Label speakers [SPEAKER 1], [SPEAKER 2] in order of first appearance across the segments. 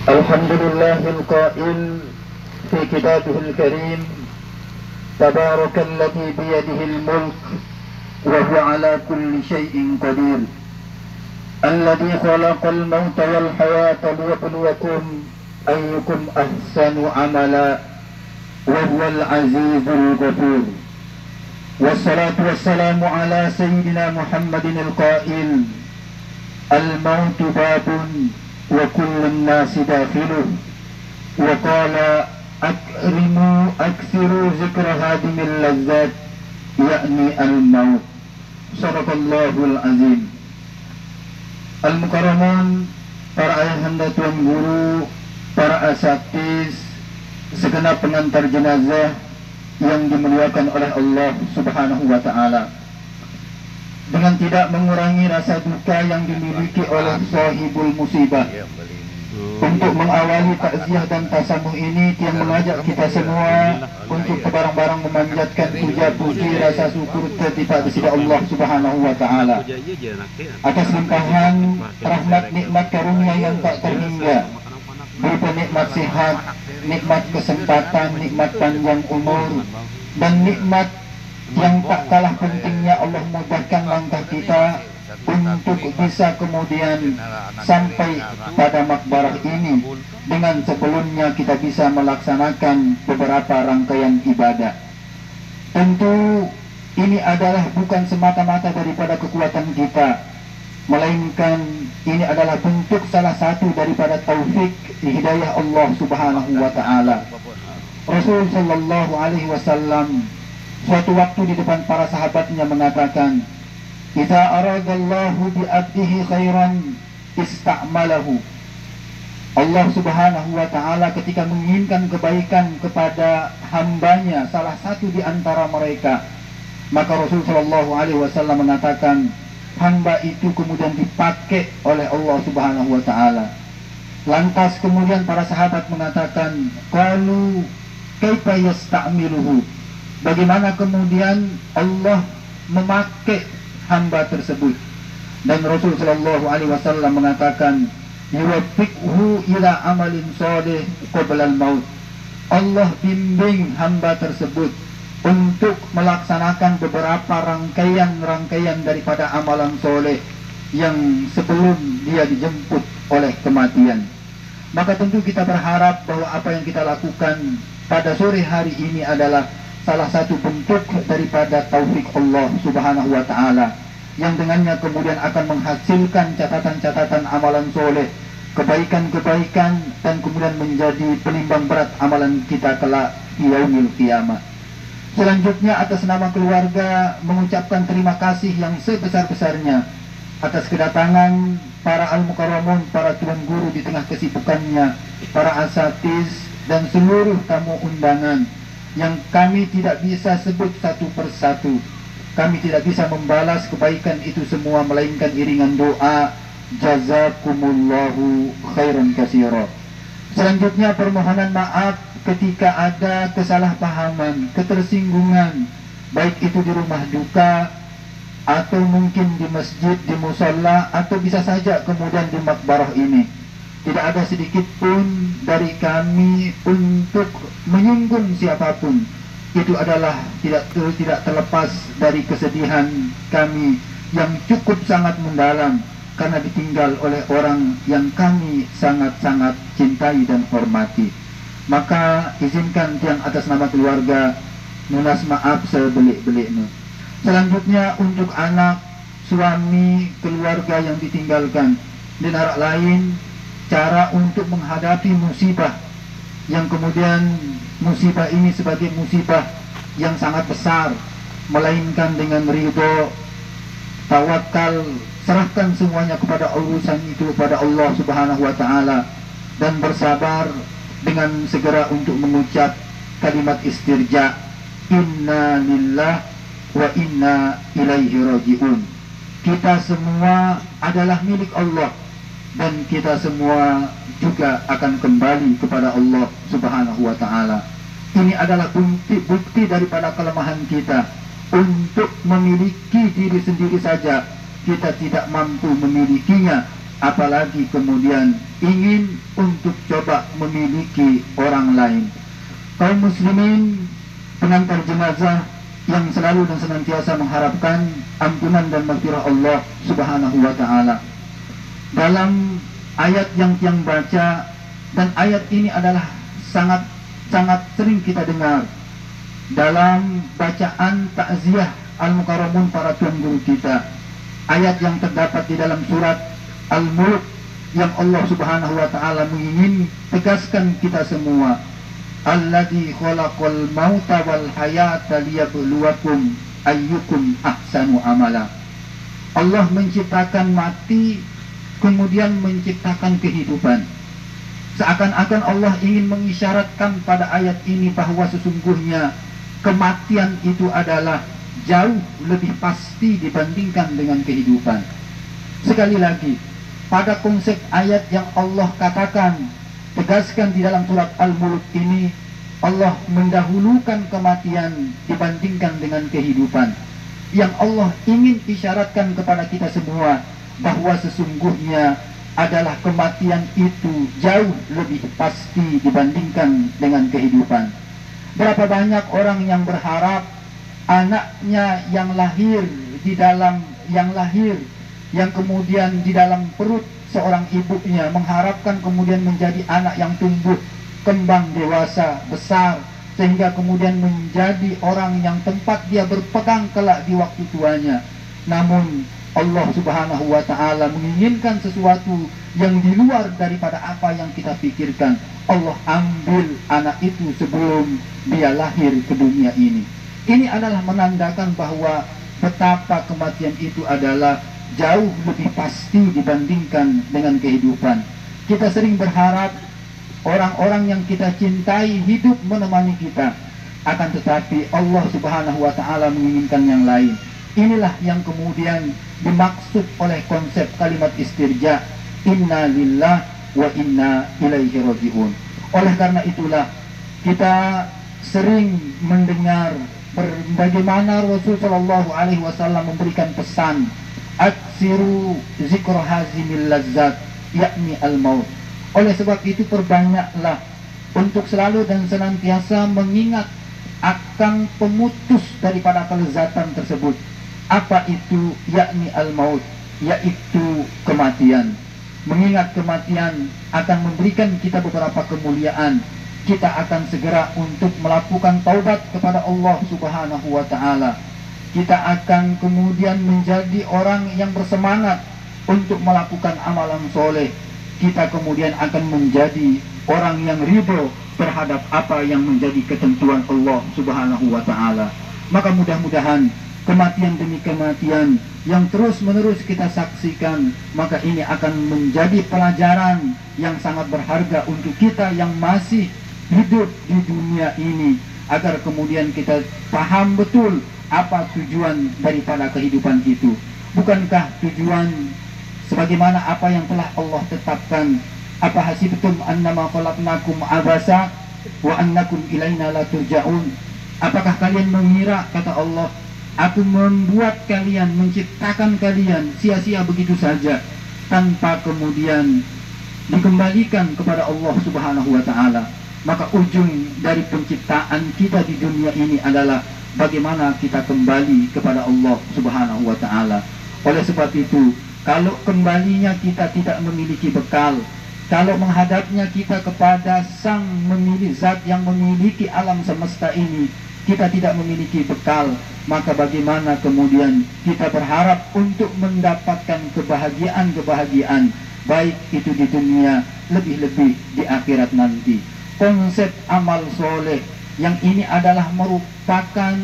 [SPEAKER 1] الحمد لله القائل في كتابه الكريم: تبارك الذي بيده الملك وهو على كل شيء قدير، الذي خلق الموت والحياة ليبلوكم أيكم أحسن عملا وهو العزيز الغفور. والصلاة والسلام على سيدنا محمد القائل: الموت باب وكل الناس داخله، وقال: أكثروا ذكر هادم اللذات yakni al-maut. Sadaqallahul azim. Al-Mukarramun, para ayahanda tuan guru, para asatidz, segenap pengantar jenazah yang dimuliakan oleh Allah Subhanahu wa taala. Dengan tidak mengurangi rasa duka yang dimiliki oleh sahibul musibah, untuk mengawali takziah dan tasamuh ini, yang mengajak kita semua untuk barang-barang memanjatkan puja puji rasa syukur tertiba kepada Allah Subhanahu wa taala atas limpahan rahmat nikmat karunia yang tak terhingga, berupa nikmat sehat, nikmat kesempatan, nikmat panjang umur, dan nikmat yang tak kalah pentingnya Allah mudahkan langkah kita untuk bisa kemudian sampai pada makbarah ini dengan sebelumnya kita bisa melaksanakan beberapa rangkaian ibadah. Tentu ini adalah bukan semata-mata daripada kekuatan kita, melainkan ini adalah bentuk salah satu daripada taufik hidayah Allah Subhanahu wa taala. Rasul sallallahu alaihi wasallam suatu waktu di depan para sahabatnya mengatakan, "Idza aradallahu bi 'abdihi khairan ista'malahu." Allah Subhanahu wa taala ketika menginginkan kebaikan kepada hambanya, salah satu di antara mereka, maka Rasul sallallahu alaihi wasallam mengatakan, hamba itu kemudian dipakai oleh Allah Subhanahu wa taala. Lantas kemudian para sahabat mengatakan, qalu kaifa yasta'miluhu? Bagaimana kemudian Allah memakai hamba tersebut? Dan Rasul sallallahu alaihi wasallam mengatakan, yuwaffiqhu ila amalin shalih qabla al-maut. Allah bimbing hamba tersebut untuk melaksanakan beberapa rangkaian daripada amalan soleh yang sebelum dia dijemput oleh kematian. Maka tentu kita berharap bahwa apa yang kita lakukan pada sore hari ini adalah salah satu bentuk daripada taufik Allah Subhanahu wa taala, yang dengannya kemudian akan menghasilkan catatan-catatan amalan soleh, kebaikan-kebaikan, dan kemudian menjadi penimbang berat amalan kita kelak di yaumil qiyamah. Selanjutnya, atas nama keluarga mengucapkan terima kasih yang sebesar-besarnya atas kedatangan para al-mukarramun, para tuan guru di tengah kesibukannya, para asatidz dan seluruh tamu undangan yang kami tidak bisa sebut satu persatu. Kami tidak bisa membalas kebaikan itu semua, melainkan iringan doa jazakumullahu khairan katsira. Selanjutnya, permohonan maaf ketika ada kesalahpahaman, ketersinggungan, baik itu di rumah duka atau mungkin di masjid, di musalla, atau bisa saja kemudian di makbarah ini. Tidak ada sedikit pun dari kami untuk menyinggung siapapun. Itu adalah tidak terlepas dari kesedihan kami yang cukup sangat mendalam karena ditinggal oleh orang yang kami sangat-sangat cintai dan hormati. Maka izinkan yang atas nama keluarga nunas maaf sebelik-beliknya. Selanjutnya, untuk anak, suami, keluarga yang ditinggalkan, dan hal lain, cara untuk menghadapi musibah yang kemudian musibah ini sebagai musibah yang sangat besar, melainkan dengan ridho, tawakal, serahkan semuanya kepada urusan itu kepada Allah Subhanahu wa taala, dan bersabar dengan segera untuk mengucap kalimat istirja, inna lillah wa inna ilaihi raji'un. Kita semua adalah milik Allah, dan kita semua juga akan kembali kepada Allah Subhanahu wa ta'ala. Ini adalah bukti daripada kelemahan kita. Untuk memiliki diri sendiri saja kita tidak mampu memilikinya, apalagi kemudian ingin untuk coba memiliki orang lain. Kaum muslimin pengantar jenazah yang selalu dan senantiasa mengharapkan ampunan dan maghfirah Allah Subhanahu wa taala. Dalam ayat yang tiang baca, dan ayat ini adalah sangat sering kita dengar dalam bacaan takziah al-mukarramun para tuan guru kita. Ayat yang terdapat di dalam surat Al-Mulk yang Allah Subhanahu wa taala ingin tegaskan kita semua, alladzi khalaqal mauta wal hayata liyabluwakum ayyukum ahsanu amala. Allah menciptakan mati, kemudian menciptakan kehidupan. Seakan-akan Allah ingin mengisyaratkan pada ayat ini bahwa sesungguhnya kematian itu adalah jauh lebih pasti dibandingkan dengan kehidupan. Sekali lagi, pada konsep ayat yang Allah katakan, tegaskan di dalam surat Al-Mulk ini, Allah mendahulukan kematian dibandingkan dengan kehidupan. Yang Allah ingin isyaratkan kepada kita semua bahwa sesungguhnya adalah kematian itu jauh lebih pasti dibandingkan dengan kehidupan. Berapa banyak orang yang berharap anaknya yang kemudian di dalam perut seorang ibunya, mengharapkan kemudian menjadi anak yang tumbuh kembang dewasa besar, sehingga kemudian menjadi orang yang tempat dia berpegang kelak di waktu tuanya. Namun Allah Subhanahu wa taala menginginkan sesuatu yang di luar daripada apa yang kita pikirkan. Allah ambil anak itu sebelum dia lahir ke dunia ini. Ini adalah menandakan bahwa betapa kematian itu adalah jauh lebih pasti dibandingkan dengan kehidupan. Kita sering berharap orang-orang yang kita cintai hidup menemani kita, akan tetapi Allah Subhanahu wa taala menginginkan yang lain. Inilah yang kemudian dimaksud oleh konsep kalimat istirja, inna lillah wa inna ilaihi raji'un. Oleh karena itulah kita sering mendengar bagaimana Rasul Shallallahu Alaihi Wasallam memberikan pesan, aksiru zikr hazimil lazzat, yakni al-maut. Oleh sebab itu perbanyaklah untuk selalu dan senantiasa mengingat akan pemutus daripada kelezatan tersebut. Apa itu? Yakni al-maut, yaitu kematian. Mengingat kematian akan memberikan kita beberapa kemuliaan. Kita akan segera untuk melakukan taubat kepada Allah Subhanahu wa taala. Kita akan kemudian menjadi orang yang bersemangat untuk melakukan amalan soleh. Kita kemudian akan menjadi orang yang ridho terhadap apa yang menjadi ketentuan Allah Subhanahu wa taala. Maka mudah-mudahan kematian demi kematian yang terus-menerus kita saksikan, maka ini akan menjadi pelajaran yang sangat berharga untuk kita yang masih hidup di dunia ini, agar kemudian kita paham betul apa tujuan daripada kehidupan itu. Bukankah tujuan sebagaimana apa yang telah Allah tetapkan, apa hasibtum annama khalaqnakum abasa wa annakum ilaina la turja'un? Apakah kalian mengira, kata Allah, aku membuat kalian, menciptakan kalian sia-sia begitu saja tanpa kemudian dikembalikan kepada Allah Subhanahu wa taala? Maka ujung dari penciptaan kita di dunia ini adalah bagaimana kita kembali kepada Allah Subhanahu wa taala. Oleh sebab itu, kalau kembalinya kita tidak memiliki bekal, kalau menghadapnya kita kepada sang memilih zat yang memiliki alam semesta ini, kita tidak memiliki bekal, maka bagaimana kemudian kita berharap untuk mendapatkan kebahagiaan-kebahagiaan, baik itu di dunia, lebih-lebih di akhirat nanti. Konsep amal soleh yang ini adalah merupakan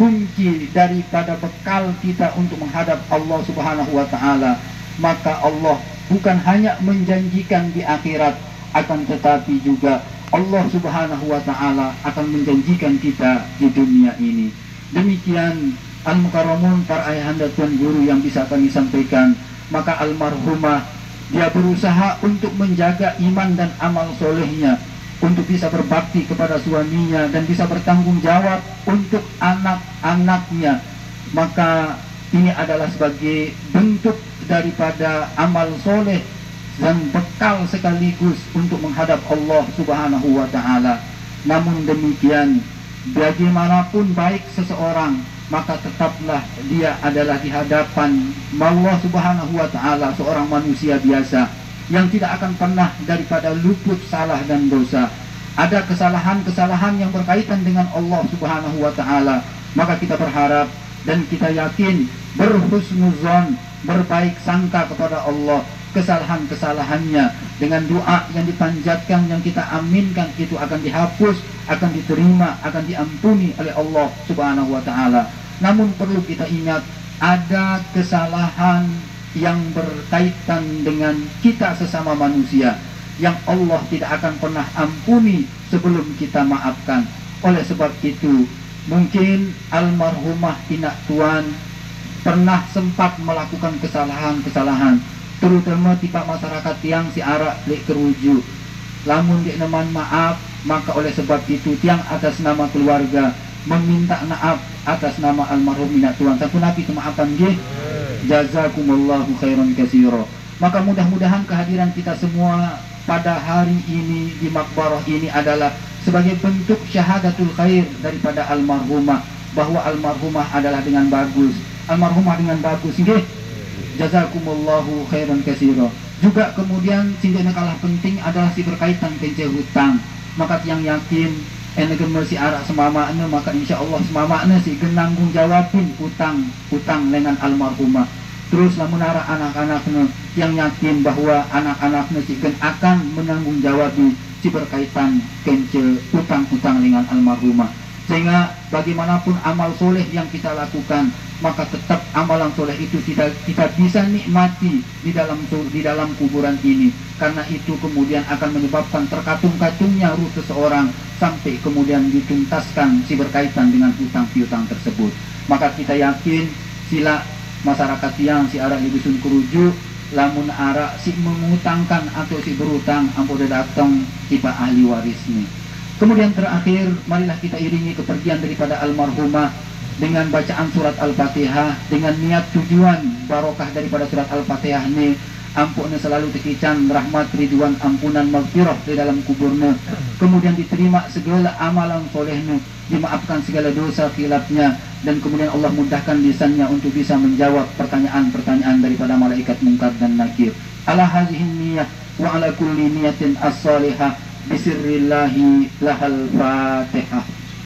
[SPEAKER 1] kunci daripada bekal kita untuk menghadap Allah Subhanahu wa taala. Maka Allah bukan hanya menjanjikan di akhirat, akan tetapi juga Allah Subhanahu wa taala akan menjanjikan kita di dunia ini. Demikian al-mukarramun, para ayahanda tuan guru yang bisa kami sampaikan. Maka almarhumah dia berusaha untuk menjaga iman dan amal solehnya, untuk bisa berbakti kepada suaminya dan bisa bertanggung jawab untuk anak-anaknya. Maka ini adalah sebagai bentuk daripada amal soleh dan bekal sekaligus untuk menghadap Allah Subhanahu wa Ta'ala. Namun demikian, bagaimanapun baik seseorang, maka tetaplah dia adalah di hadapan Allah Subhanahu wa Ta'ala seorang manusia biasa yang tidak akan pernah daripada luput salah dan dosa. Ada kesalahan-kesalahan yang berkaitan dengan Allah Subhanahu wa Ta'ala, maka kita berharap dan kita yakin, berhusnuzon, berbaik sangka kepada Allah, kesalahan-kesalahannya dengan doa yang dipanjatkan, yang kita aminkan itu akan dihapus, akan diterima, akan diampuni oleh Allah Subhanahu wa Ta'ala. Namun perlu kita ingat, ada kesalahan yang berkaitan dengan kita sesama manusia yang Allah tidak akan pernah ampuni sebelum kita maafkan. Oleh sebab itu, mungkin almarhumah Inak Tuan pernah sempat melakukan kesalahan-kesalahan, terutama tipe masyarakat yang si arak lek keruju. Lamun dia neman maaf, maka oleh sebab itu tiang atas nama keluarga meminta maaf atas nama almarhum Inak Tuan. Sampun api kemaafan nggih. Jazakumullahu khairan katsira. Maka mudah-mudahan kehadiran kita semua pada hari ini di makbarah ini adalah sebagai bentuk syahadatul khair daripada almarhumah, bahwa almarhumah adalah dengan bagus. Almarhumah dengan bagus nggih. Jazakumullahu khairan katsira. Juga kemudian sehingga kalah penting adalah si berkaitan kence hutang. Maka yang yakin negeri si arak semamakna, maka insya Allah semamakna si genanggung jawabin hutang dengan almarhumah. Terus lamun arah anak-anaknya yang yakin bahwa anak-anaknya si akan menanggung jawabi si berkaitan kence hutang-hutang dengan almarhumah. Sehingga bagaimanapun amal soleh yang kita lakukan, maka tetap amalan soleh itu kita bisa nikmati di dalam kuburan ini. Karena itu kemudian akan menyebabkan terkatung-katungnya ruh seseorang sampai kemudian dituntaskan si berkaitan dengan hutang piutang tersebut. Maka kita yakin sila masyarakat yang si arah di dusun keruju, lamun arah si mengutangkan atau si berutang, ampun datang tiba ahli warisnya. Kemudian terakhir, marilah kita iringi kepergian daripada almarhumah dengan bacaan surat Al-Fatihah, dengan niat tujuan barokah daripada surat Al-Fatihah ini, ampunnya selalu tekican rahmat, ridwan, ampunan, maghfirah di dalam kuburnya. Kemudian diterima segala amalan solehnya, dimaafkan segala dosa khilafnya, dan kemudian Allah mudahkan lisannya untuk bisa menjawab pertanyaan-pertanyaan daripada malaikat mungkar dan nakir. Ala hazihin niyah wa ala kulli niyatin as-salihah bisirrillahi lahal fatihah.